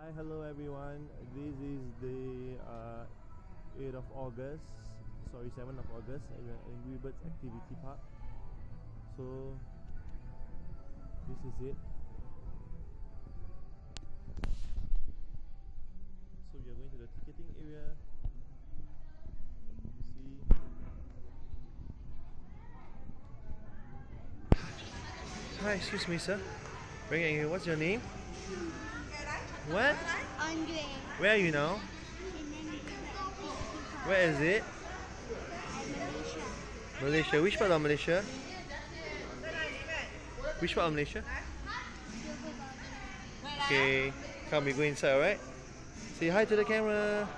Hi, hello everyone. This is the 8th of August, sorry 7th of August at Angry Birds Activity Park. So this is it. So we are going to the ticketing area. You see. Hi, excuse me, sir. What's your name? What? Andre. Where are you now? Where is it? Malaysia. Malaysia. Which part of Malaysia? Which part of Malaysia? Okay, come, we go inside, alright? Say hi to the camera.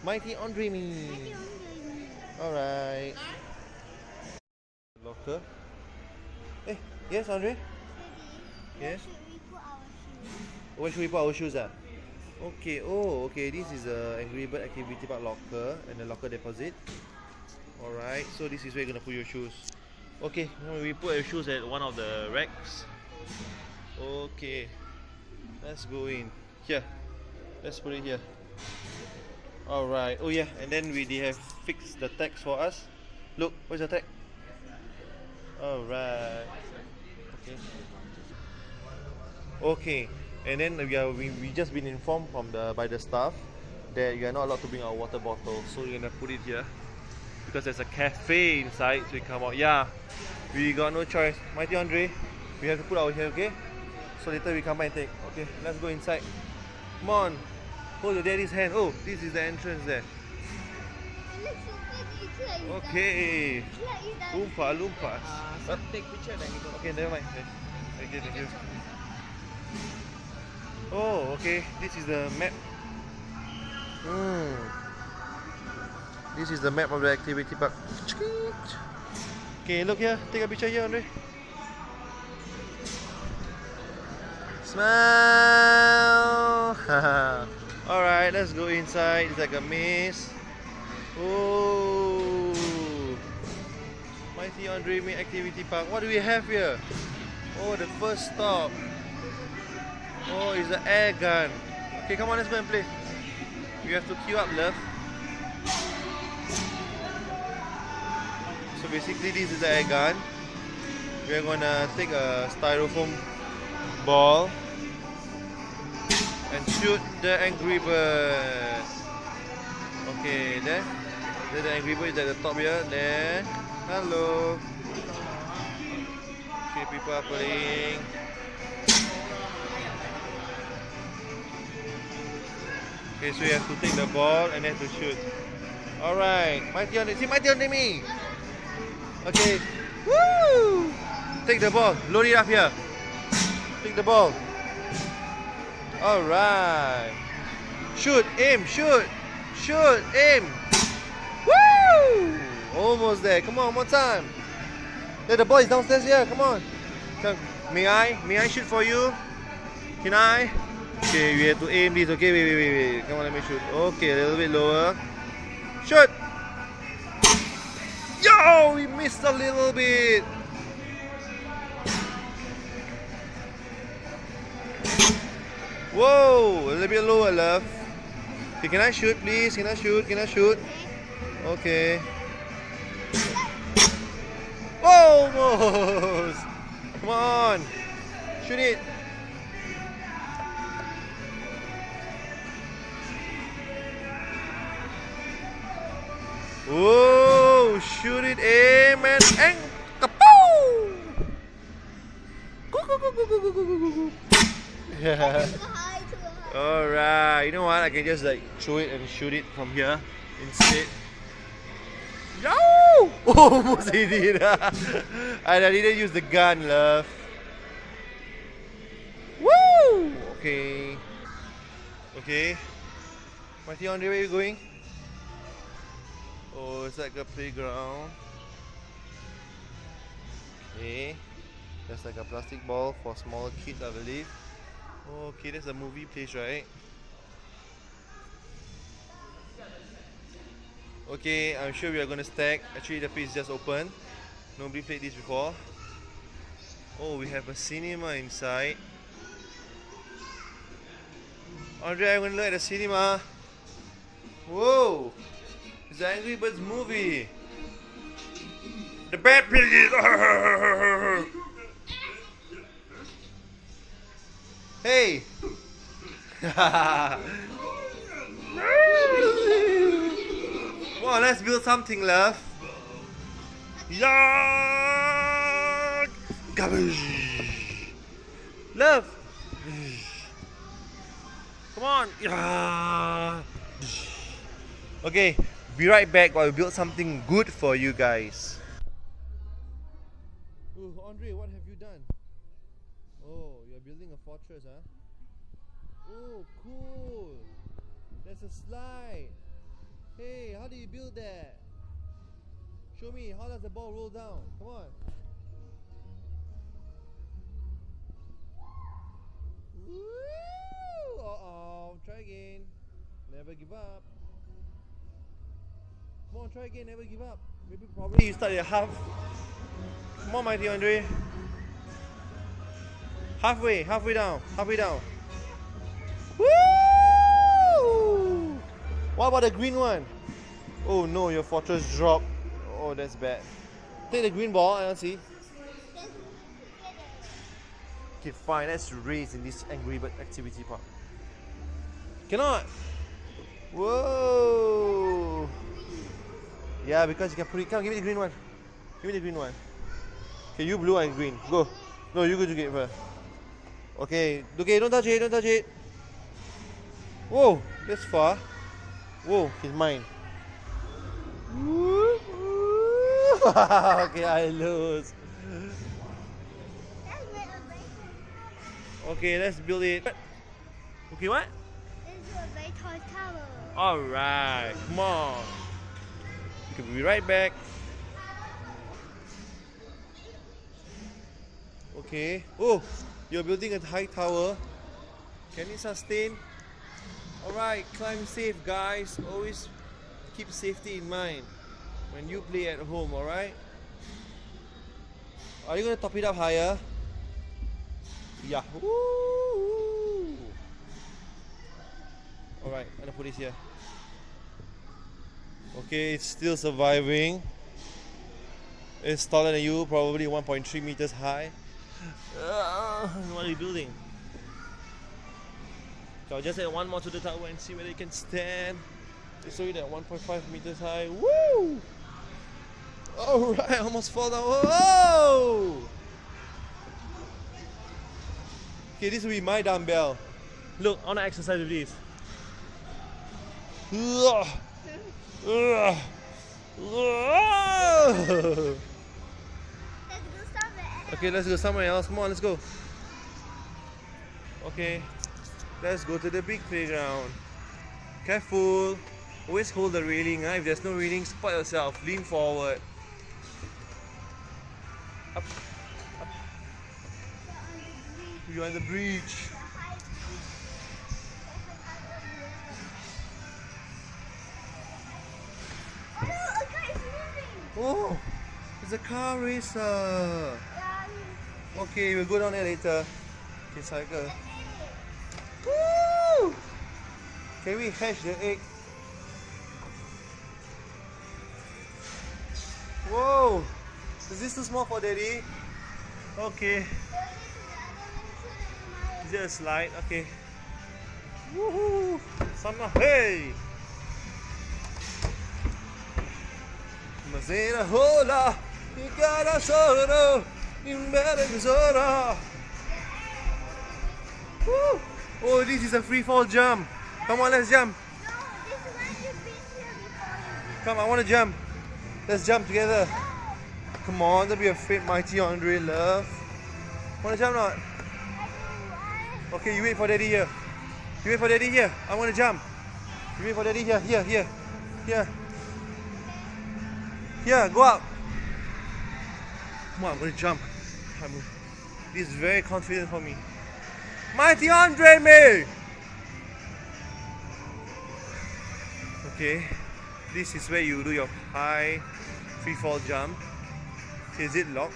Mighty Andre me. Alright. Locker. Hey, yes, Andre? Yes? Where should we put our shoes? Where should we put our shoes at? Okay, oh, okay, this is a Angry Bird Activity Park locker and the locker deposit. Alright, so this is where you're gonna put your shoes. Okay, now we put our shoes at one of the racks. Okay, let's go in. Here, let's put it here. Alright, oh yeah, and then they have fixed the tags for us. Look, where's the tag? Alright. Okay. Okay, and then we just been informed by the staff that you are not allowed to bring our water bottle, so we're gonna put it here because there's a cafe inside. So we come out. Yeah, we got no choice. Mighty Andre, we have to put our here, okay? So later we come back and take. Okay, let's go inside. Come on, hold your daddy's hand. Oh, this is the entrance there. Okay. Loompa, loompas. Take picture then you go. Okay, never mind. Thank you. Oh, okay. This is the map. This is the map of the activity park. Okay, look here. Take a picture here, Andre. Smile. Alright, let's go inside. It's like a maze. Oh, Mighty Andre Me Activity Park. What do we have here? Oh, the first stop. Oh, it's the air gun. Okay, come on, let's go and play. You have to queue up, love. So basically, this is the air gun. We're gonna take a styrofoam ball and shoot the Angry Bird. Okay, there. The Angry Bird is at the top here. There. Hello. Okay, people are playing. Okay, so you have to take the ball and then to shoot. Alright, Mighty Andre, see Mighty Andre me. Okay, woo! Take the ball, load it up here. Take the ball. Alright. Shoot, aim, shoot, aim. Woo! Almost there. Come on, one more time. There, the ball is downstairs here. Come on. Come. May I shoot for you? Can I? Okay, we have to aim this. Okay, wait. Come on, let me shoot. Okay, a little bit lower. Shoot! Yo, we missed a little bit. Whoa, a little bit lower, love. Okay, can I shoot, please? Can I shoot? Okay. Almost. Come on, shoot it. Whoa! Shoot it, aim and kapoo! Go. Yeah. Alright, you know what? I can just like throw it and shoot it from here instead. Yo! Almost hit it. I didn't use the gun, love. Woo! Okay. Mighty Andre, where are you going? Oh, it's like a playground. Okay. There's like a plastic ball for smaller kids, I believe. Oh, okay, that's a movie place, right? Okay, I'm sure we are gonna stack. Actually, the place just opened. Nobody played this before. Oh, we have a cinema inside. Andre, I'm gonna look at the cinema. Whoa! It's the Angry Birds movie. The bad piggies! Hey! Come on, let's build something, love. Yuck! Garbage! Love! Come on! Yeah. Okay, be right back while we build something good for you guys. Oh, Andre, what have you done? Oh, you're building a fortress, huh? Oh, cool! There's a slide! Hey, how do you build that? Show me, how does the ball roll down? Come on! Woo! Uh-oh, try again. Never give up. Come on, try again, never give up. Maybe probably you start at half. Come on, mighty Andre. Halfway down, halfway down. Woo! What about the green one? Oh no, your fortress dropped. Oh, that's bad. Take the green ball, I don't see. Okay, fine, let's race in this Angry Bird activity park. Cannot! Whoa! Yeah, because you can put it. Come, give me the green one. Give me the green one. Okay, you blue and green. Go. No, you go to get first. Okay, don't touch it, don't touch it. Whoa, that's far. Whoa, it's mine. Okay, I lose. Okay, let's build it. Okay, what? Let's do a very tall tower. Alright, come on. Okay, we'll be right back. Okay. Oh, you're building a high tower. Can it sustain? Alright, climb safe, guys. Always keep safety in mind when you play at home, alright? Are you going to top it up higher? Yahoo! Alright, I'm gonna put this here. Okay, it's still surviving. It's taller than you, probably 1.3 meters high. What are you building? So I'll just add one more to the tower and see whether it can stand. Just show you that 1.5 meters high. Woo! Alright, almost fall down. Whoa! Okay, this will be my dumbbell. Look, I want to exercise with this. Okay, let's go somewhere else. Come on, let's go. Okay, let's go to the big playground. Careful. Always hold the railing. If there's no railing, spot yourself. Lean forward. Up. Up. You're on the bridge. Oh, it's a car racer. Okay, we'll go down there later. Okay, cycle. Woo! Can we hatch the egg? Whoa! Is this too small for Daddy? Okay. Is there a slide? Okay. Woohoo! Summer, hey! Mazera hola, you gotta solo, you better go. Woo! Oh, this is a free fall jump. Come on, let's jump. No, this is when you've been here before. Come, I want to jump. Let's jump together. Come on, don't be afraid, mighty Andre, love. Want to jump or not? Okay, you wait for Daddy here. You wait for Daddy here. I want to jump. You wait for Daddy here. Here, here, here. Here, go up. Come on, I'm going to jump. This is very confident for me. Mighty Andre me! Okay, this is where you do your high free fall jump. Is it locked?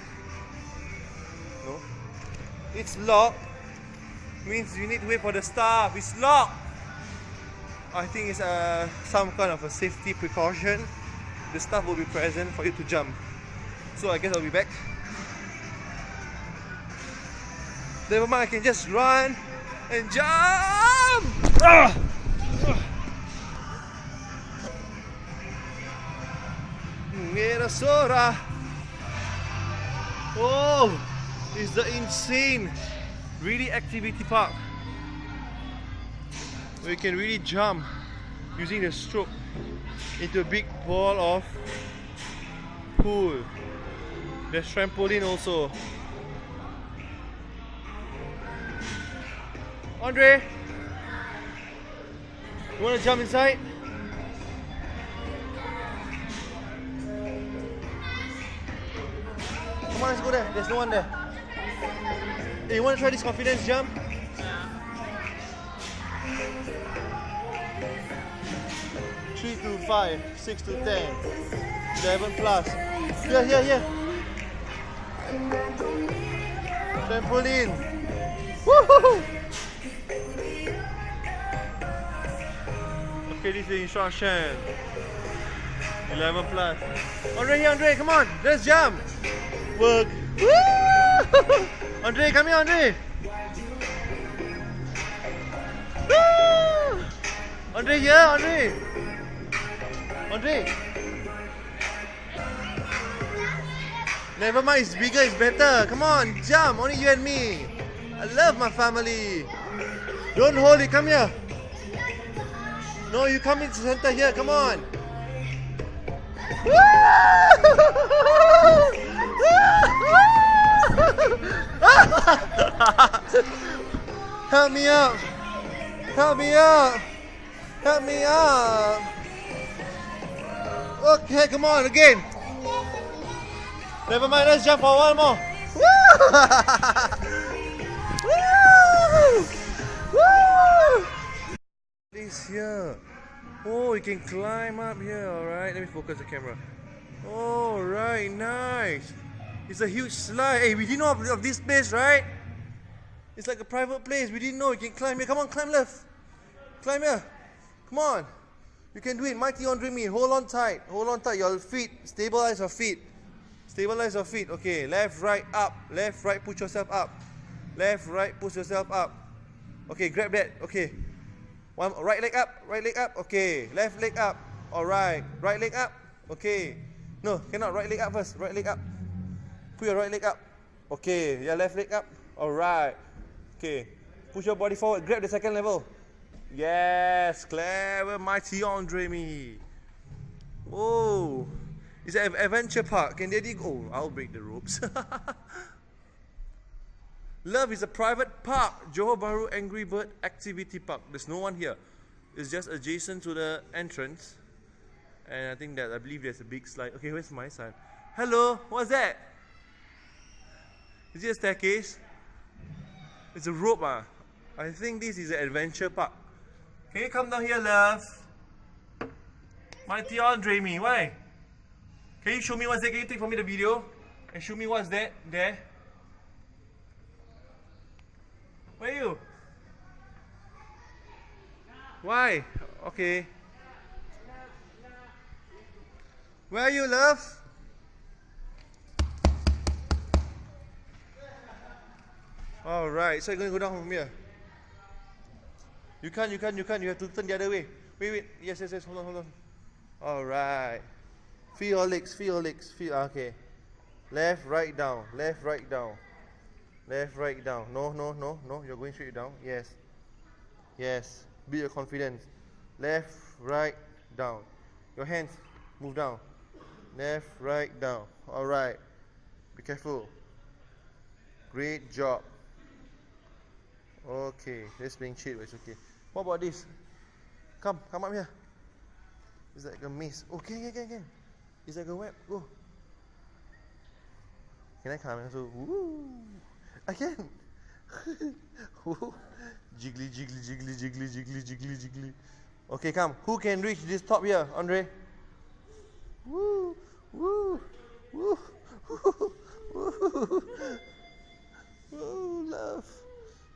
No. It's locked. Means you need to wait for the staff. It's locked. I think it's some kind of a safety precaution. The staff will be present for you to jump. So I guess I'll be back. Never mind, I can just run and jump! Sora! Oh! It's the insane, really activity park. Where you can really jump using the stroke into a big ball of pool. There's trampoline also. Andre, you want to jump inside? Come on, let's go there. There's no one there. Hey, you want to try this confidence jump? 3 to 5, 6 to 10, 11 plus. Here. Trampoline. Woohoo! Okay, this is the instruction. 11 plus. Andre, come on, let's jump. Work. Woo! Andre, come here, Andre. Woo! Andre, here, Andre. Never mind, it's bigger, it's better. Come on, jump, only you and me. I love my family. Don't hold it, come here. No, you come into the center here, come on. Help me out. Okay, come on, again. Never mind, let's jump for one more. This here. Oh, you can climb up here, alright. Let me focus the camera. Alright, nice. It's a huge slide. Hey, we didn't know of this place, right? It's like a private place. We didn't know you can climb here. Come on, climb left. Climb here. Come on. You can do it. Mighty Andre me. Hold on tight. Your feet. Stabilize your feet. Okay, left, right, up. Left, right, push yourself up. Left, right, push yourself up. Okay, grab that. Okay. One right leg up. Okay. Left leg up. Alright. Right leg up. Okay. No, cannot. Right leg up first. Right leg up. Put your right leg up. Okay. Your left leg up. Alright. Okay. Push your body forward. Grab the second level. Yes. Clever. Mighty Andre me. Oh. It's an adventure park. Can daddy go? Oh, I'll break the ropes. Love is a private park. Johor Bahru Angry Bird Activity Park. There's no one here. It's just adjacent to the entrance. And I believe there's a big slide. Okay, where's my side? Hello, what's that? Is it a staircase? It's a rope, I think this is an adventure park. Can you come down here, love? Mighty Andre me, why? Can you show me what's there? Can you take for me the video? And show me what's that there? Where are you? Why? Okay. Where are you, love? Alright, so you're going to go down from here. You can't. You have to turn the other way. Wait. Yes. Hold on. Alright. Feel your legs. Okay. Left, right, down. No. You're going straight down. Yes. Build your confidence. Left, right, down. Your hands move down. Left, right, down. Alright. Be careful. Great job. Okay. Let's being chill, but it's okay. What about this? Come up here. It's like a maze. Okay. It's like a web. Go. Can I come? So, woo. I can. Jiggly. Okay, come. Who can reach this top here, Andre? Woo. Woo, love.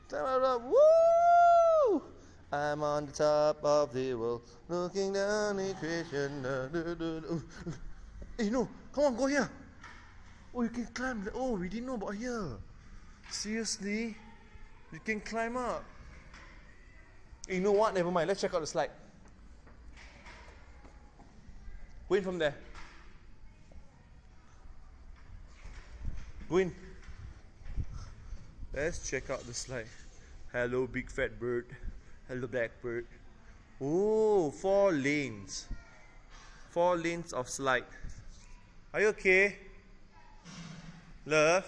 Climb up. Woo! I'm on the top of the world, looking down the creation. Hey, no, come on, go here. Oh, you can climb. Oh, we didn't know about here. Seriously? You can climb up. Hey, you know what? Never mind. Let's check out the slide. Go in from there. Go in. Let's check out the slide. Hello, big fat bird. Hello, blackbird. Oh, 4 lanes. 4 lanes of slide. Are you okay? Love?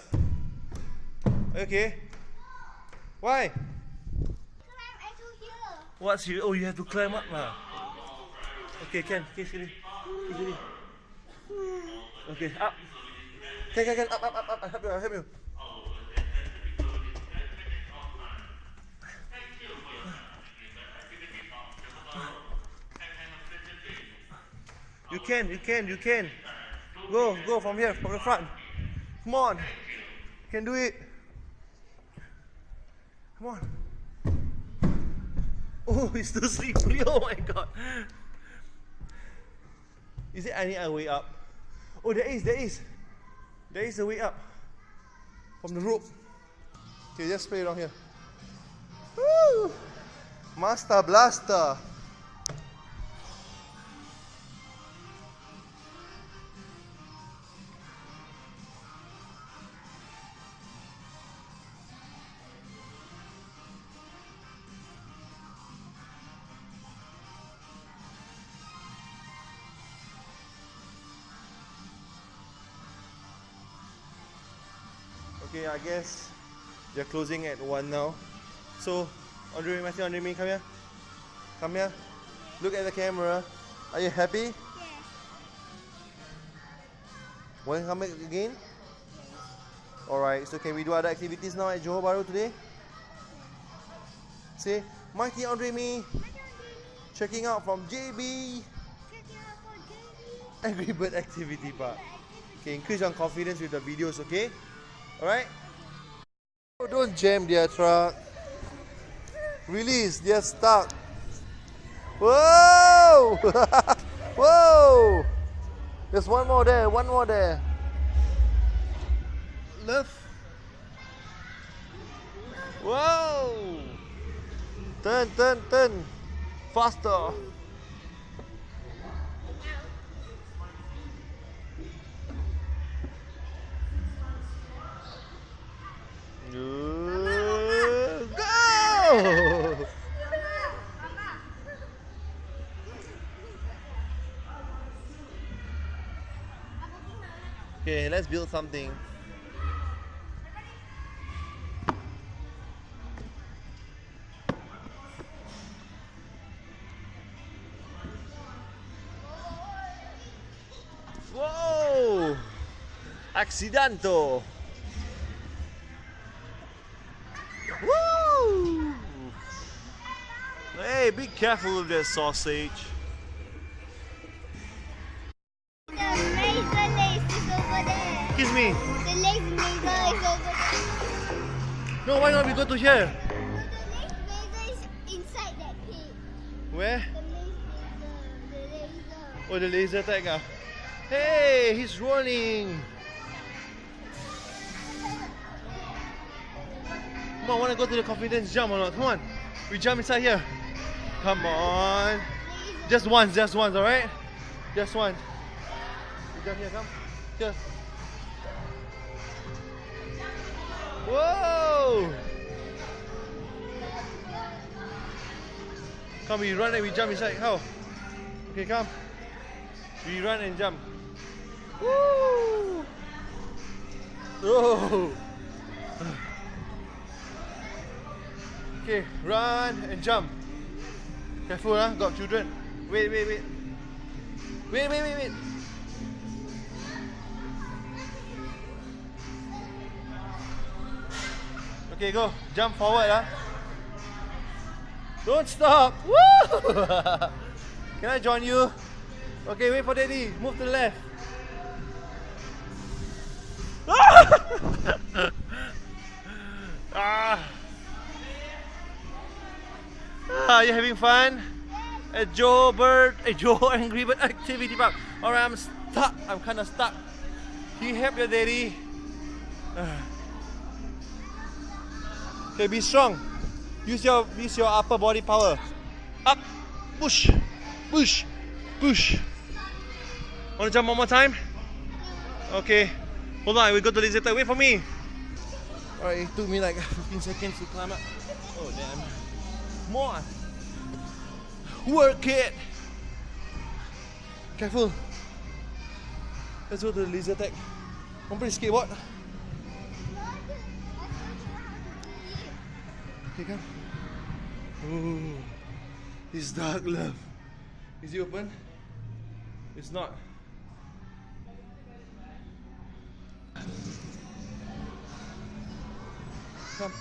Are you okay? Why? Climb into here. What's here? Oh, you have to climb up lah. Okay, can. Okay, sini. Sini. Okay, up. Can. Up. I'll help you. You can. Go from here, from the front. Come on. You can do it. Come on. Oh, it's too slippery. Oh my god. Is there any other way up? Oh, there is. There is a way up. From the rope. Okay, just play around here. Woo! Master Blaster. Okay, I guess they're closing at 1 now. So, Matthew, come here. Come here. Look at the camera. Are you happy? Yes. Want to come back again? Alright, so can we do other activities now at Johor Bahru today? Say, Mighty Andre Me, checking out from JB, Checking out for JB. Angry Bird Activity Park. Okay, increase your confidence with the videos, okay? Alright? Oh, don't jam their truck. Release, they're stuck. Whoa! Whoa! There's one more there. Love. Whoa! Turn. Faster. Go! Okay, let's build something. Whoa! Accidento! Woo! Hey, be careful with that sausage. The laser is over there. Excuse me. The laser is over there. No, why not we go to here? The laser is inside that pit. Where? The laser. Oh, the laser tag. Ah. Hey, he's running. Come on, wanna go to the confidence jump or not? Come on. We jump inside here. Come on. Just once, alright? Just once. We jump here, come. Here. Whoa! Come, we run and we jump inside. How? Okay, come. We run and jump. Woo! Oh! Okay, run and jump. Careful, huh? Got children. Wait. Okay, go. Jump forward, huh? Don't stop. Woo! Can I join you? Okay, wait for Daddy. Move to the left. Ah! Are you having fun? At Joe Angry Bird Activity Park. Alright, I'm stuck. I'm kind of stuck. Can you help your daddy? Okay, be strong. Use your upper body power. Up, push, push, push. Want to jump one more time? Okay. Hold on, we go to the laser tag. Wait for me. Alright, it took me like 15 seconds to climb up. Oh damn. Come on. Work it. Careful. Let's go to the laser tag. Want to play skateboard? Okay, come. Ooh, it's dark, love. Is it open? It's not. Come.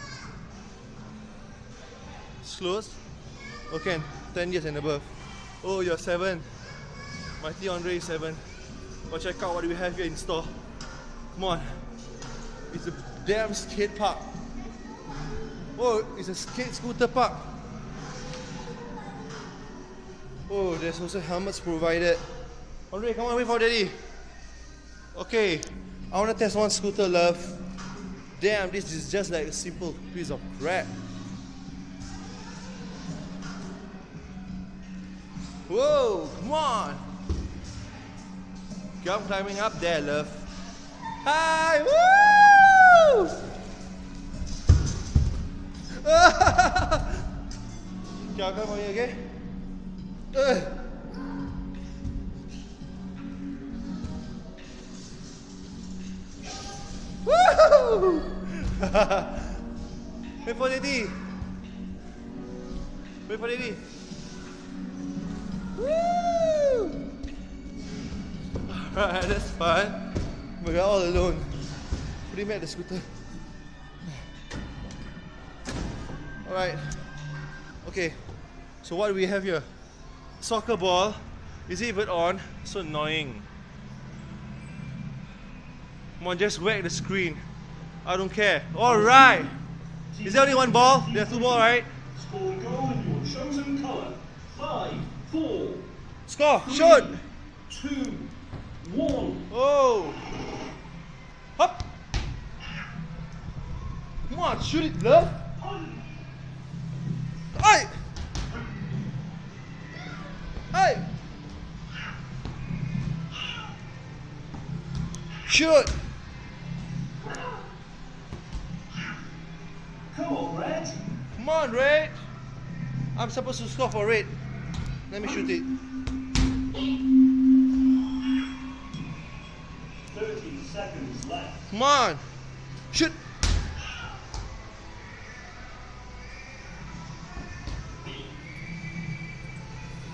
It's closed. Okay, 10 years and above. Oh, you're 7. Mighty Andre is 7. Well, check out what we have here in store. Come on. It's a damn skate park. Oh, it's a skate scooter park. Oh, there's also helmets provided. Andre, come on, wait for daddy. Okay, I want to test one scooter, love. Damn, this is just like a simple piece of crap. Whoa, come on. Come climbing up there, love. Hi, woo! Okay, I'll come for you, okay? Woo! Wait for daddy. Wait for daddy. Woo! Alright, that's fun. We're all alone. Pretty mad at the scooter. Alright. Okay. So what do we have here? Soccer ball. Is it even on? So annoying. Come on, just whack the screen. I don't care. Alright. Is there only one ball? There's 2 balls, right? Score a goal in your chosen colour. 5, 4. Score! 3, Shoot! 2, 1. Oh! Hop! Come on, shoot it, love! Hey! Hey! Shoot! Come on, Red. Come on, Red! I'm supposed to score for Red. Let me shoot it. 30 seconds left. Come on! Shoot!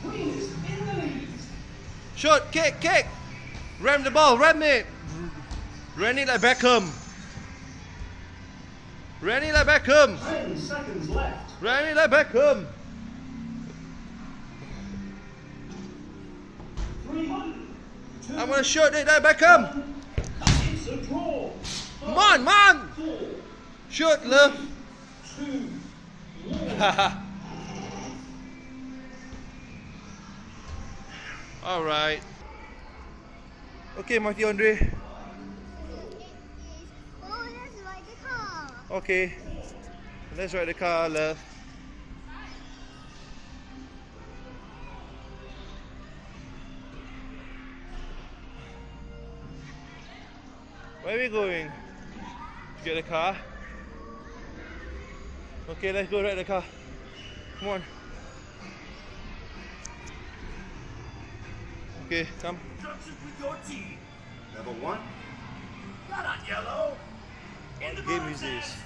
Green is in the lead. Shoot! Kick! Kick! Ram the ball! Ram it! Ram it like Beckham! Ram it like Beckham! 10 seconds left. Ram it like Beckham! 3, 2, I'm gonna shoot it like Beckham! it's a draw. Come on, man! 4, Shoot, love! 2, 1. Alright. Okay, Mighty Andre. Oh, let's ride the car. Okay. Let's ride the car, love. Where are we going? Get the car? Okay, let's go ride the car. Come on. Okay, come. Instructions with your team. Number 1. Not on yellow. In the Game bonus is this? end.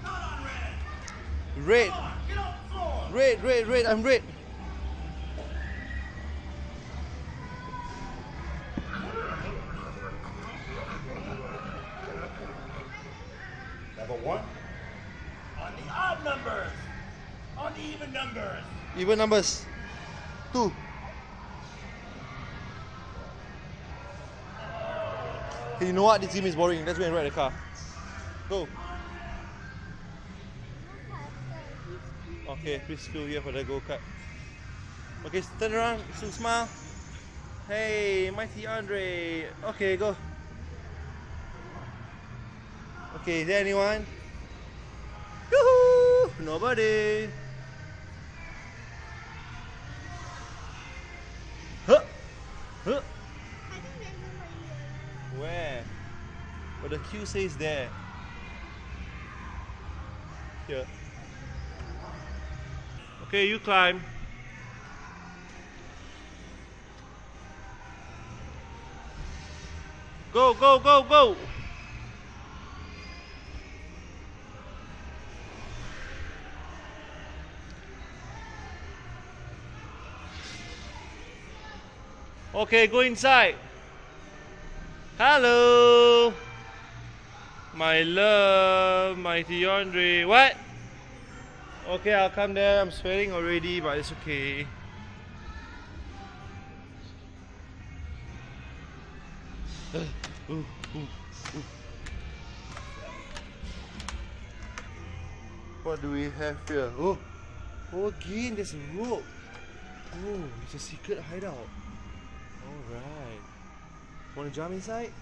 Not on red. Red! Come on, get off the floor. Red, red, red, I'm red! Number 1. On the odd numbers. On the even numbers. Even numbers. 2. Hey, you know what? This game is boring. Let's go and ride the car. Go. Okay, please go here for the go-kart. Okay, turn around, so smile. Hey, mighty Andre. Okay, go. Okay, is there anyone? Yoo-hoo! Nobody. Huh? Huh? I think there's somebody here. Where? But the queue says there. Here. Okay, you climb. Go, go, go, go! Okay, go inside. Hello! My love, mighty Andre. What? Okay, I'll come there. I'm sweating already, but it's okay. Ooh, ooh, ooh. What do we have here? Oh, oh again, there's a rope. Oh, it's a secret hideout. Alright. Wanna jump inside?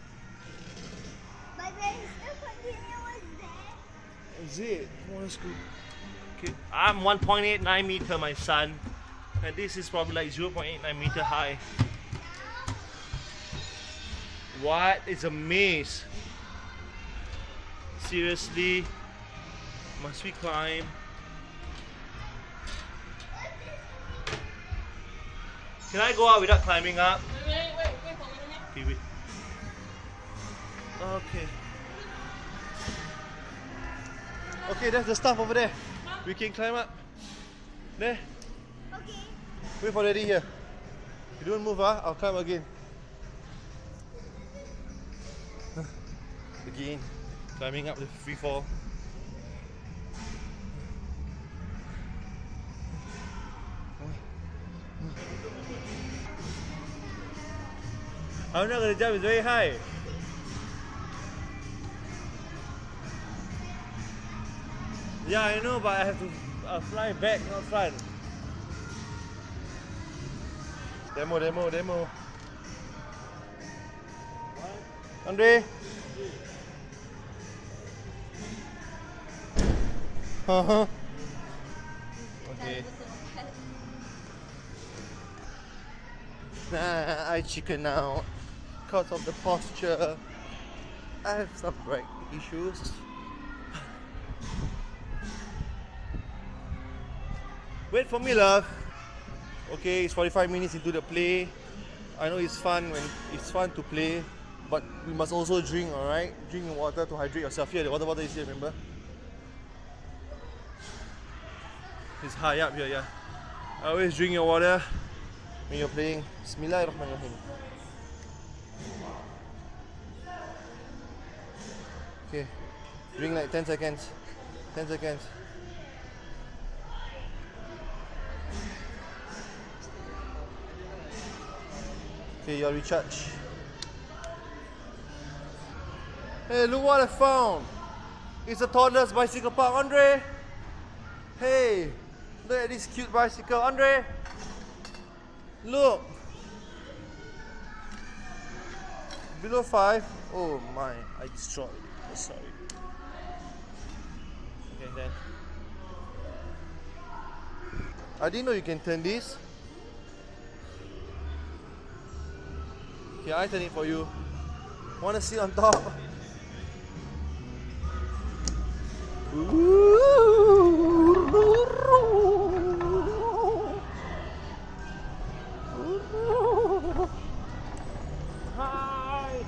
But there is still continuous there. Is it? Come on, let's go. Okay, I'm 1.89 meter, my son. And this is probably like 0.89 meter high. What? It's a maze. Seriously? Must we climb? Can I go out without climbing up? Okay, wait. Okay. Okay, that's the stuff over there. We can climb up. There. Okay. Wait for Daddy here. You don't move, I'll climb again. Again. Climbing up the free fall. I'm not gonna jump, it's very high. Yeah, I know, but I have to fly back, not front. Demo, demo, demo. Andre? Uh-huh. Okay. Nah, I chicken out because of the posture. I have some back issues. Wait for me, love. Okay, it's 45 minutes into the play. I know it's fun to play, but we must also drink, alright? Drink water to hydrate yourself. Here, the water bottle is here, remember? It's high up here, yeah. Always drink your water when you're playing. Bismillahirrahmanirrahim. Okay, drink like 10 seconds. 10 seconds. Okay, you're recharged. Hey, look what I found. It's a toddler's bicycle park, Andre. Hey, look at this cute bicycle, Andre. Look. Below 5. Oh my, I destroyed it. Oh, sorry. Okay, then. I didn't know you can turn this. Okay, I turn it for you. Wanna sit on top? Hi.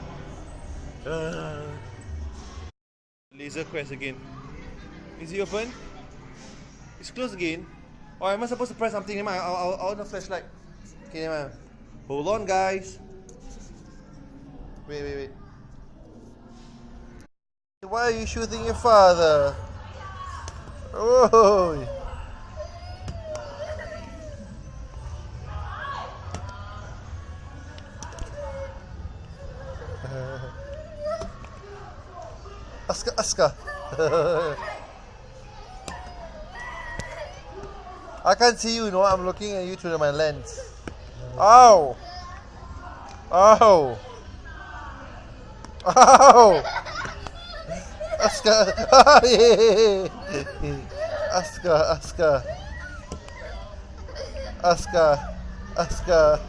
Laser quest again. Is it open? It's closed again. Oh, am I supposed to press something? Never mind. I'll on the flashlight. Okay, never mind. Hold on, guys. Wait. Why are you shooting your father? Oh. Aska. I can't see you, I'm looking at you through my lens. Ow! Ow! Ow! Aska! Aska! Aska!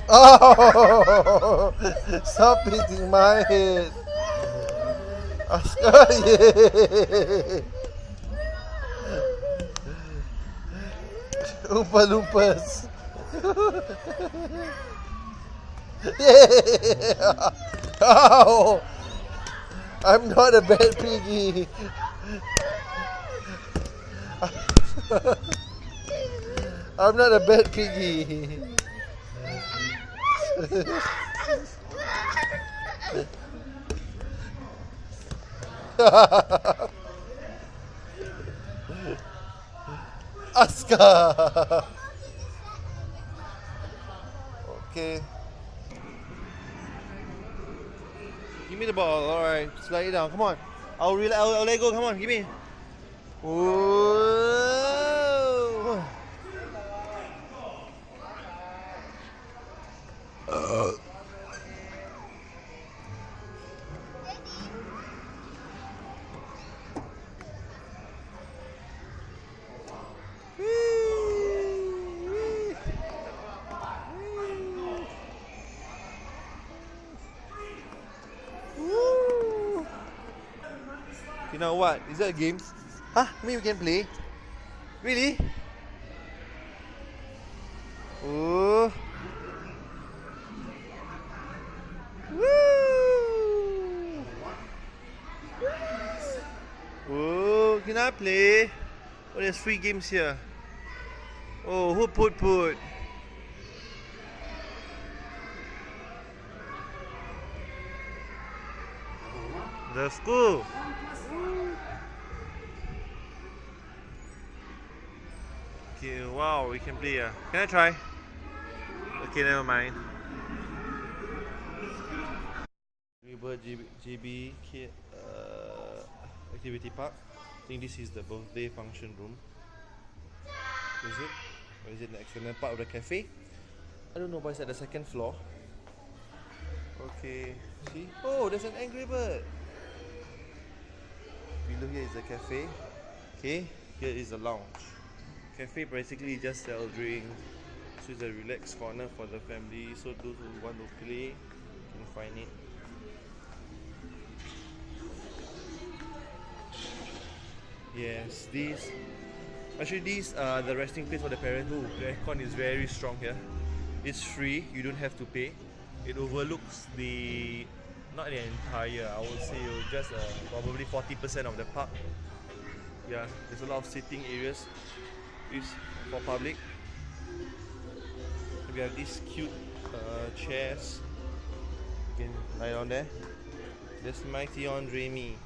Oh! Stop hitting my head! Aska! Yeah! Oompa Loompas! Yeah! Ow! I'm not a bad piggy. I'm not a bad piggy. Aska. Okay. Give me the ball. All right, slide it down. Come on. I'll let go. Come on, give me. Whoa. You know what? Is that a game? Huh? Maybe we can play? Really? Oh. Woo! Oh, can I play? Oh, there's free games here. Oh, who put? The school. Okay, wow, we can play. Can I try? Okay, never mind. River JB Activity Park. I think this is the birthday function room. Is it? Or is it the external part of the cafe? I don't know, but it's at the second floor. Okay, see? Oh, there's an Angry Bird. Below here is the cafe. Okay, here is the lounge. Cafe basically just sell drinks. So it's a relaxed corner for the family. So those who want to play can find it. Yes, these are the resting place for the parents. Who the aircon is very strong here. It's free. You don't have to pay. It overlooks not the entire. I would say just probably 40% of the park. Yeah, there's a lot of sitting areas. It's for public. We have these cute chairs. You can lie down there. There's Mighty on Dreamy.